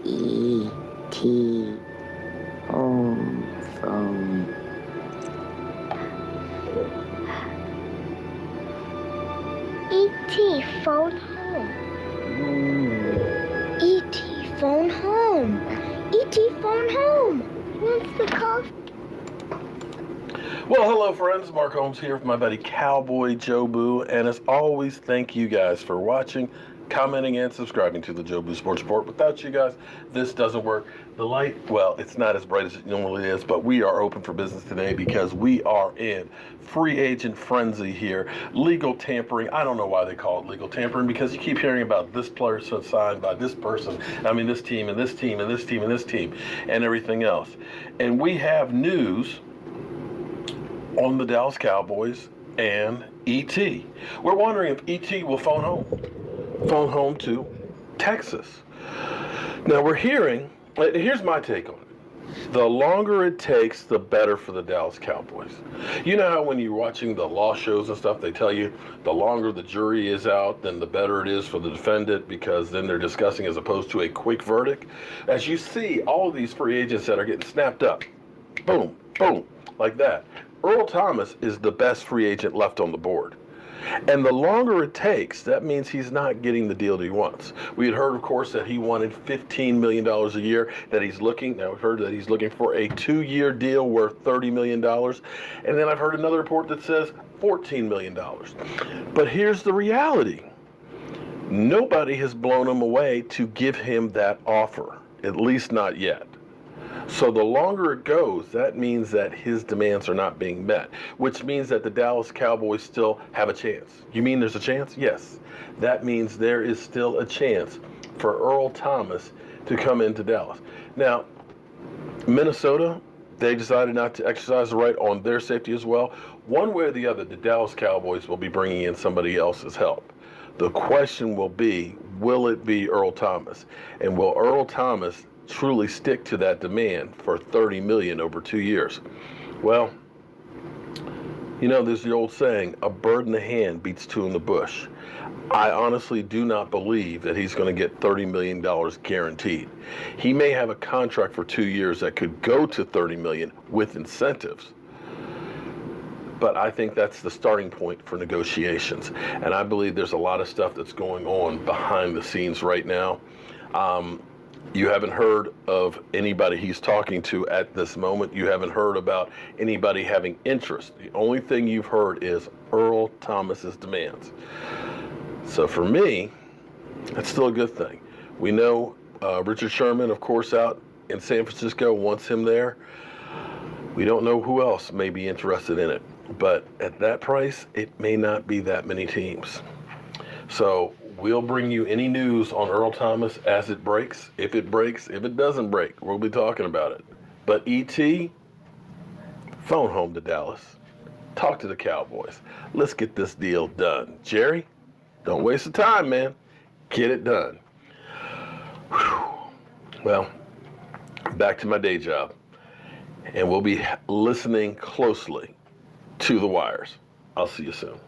E.T. home phone. E.T. phone home. E.T. phone home. E.T. phone home. What's the call? Well, hello, friends. Mark Holmes here with my buddy Cowboy Joe Boo. And as always, thank you guys for watching, commenting, and subscribing to the Joe Boo Sports Report. Without you guys, this doesn't work. The light, well, it's not as bright as it normally is, but we are open for business today because we are in free agent frenzy here. Legal tampering. I don't know why they call it legal tampering, because you keep hearing about this player signed by this person. I mean, this team and this team and this team and this team and everything else. And we have news on the Dallas Cowboys and E.T. We're wondering if E.T. will phone home to Texas. Now we're hearing, here's my take on it. The longer it takes, the better for the Dallas Cowboys. You know how when you're watching the law shows and stuff, they tell you the longer the jury is out, then the better it is for the defendant, because then they're discussing as opposed to a quick verdict. As you see, all of these free agents that are getting snapped up, boom, boom, like that. Earl Thomas is the best free agent left on the board. And the longer it takes, that means he's not getting the deal that he wants. We had heard, of course, that he wanted $15 million a year, that he's looking. Now we've heard that he's looking for a 2-year deal worth $30 million. And then I've heard another report that says $14 million. But here's the reality. Nobody has blown him away to give him that offer, at least not yet. So the longer it goes, that means that his demands are not being met, which means that the Dallas Cowboys still have a chance. You mean there's a chance? Yes. That means there is still a chance for Earl Thomas to come into Dallas. Now, Minnesota, they decided not to exercise the right on their safety as well. One way or the other, the Dallas Cowboys will be bringing in somebody else's help. The question will be, will it be Earl Thomas? And will Earl Thomas truly stick to that demand for $30 million over 2 years? Well, you know, there's the old saying, a bird in the hand beats two in the bush. I honestly do not believe that he's going to get $30 million guaranteed. He may have a contract for 2 years that could go to $30 million with incentives. But I think that's the starting point for negotiations. And I believe there's a lot of stuff that's going on behind the scenes right now. You haven't heard of anybody he's talking to at this moment. You haven't heard about anybody having interest. The only thing you've heard is Earl Thomas's demands. So for me, that's still a good thing. We know Richard Sherman, of course, out in San Francisco wants him there. We don't know who else may be interested in it. But at that price, it may not be that many teams. So we'll bring you any news on Earl Thomas as it breaks. If it breaks, if it doesn't break, we'll be talking about it. But E.T., phone home to Dallas. Talk to the Cowboys. Let's get this deal done. Jerry, don't waste the time, man. Get it done. Whew. Well, back to my day job. And we'll be listening closely to the wires. I'll see you soon.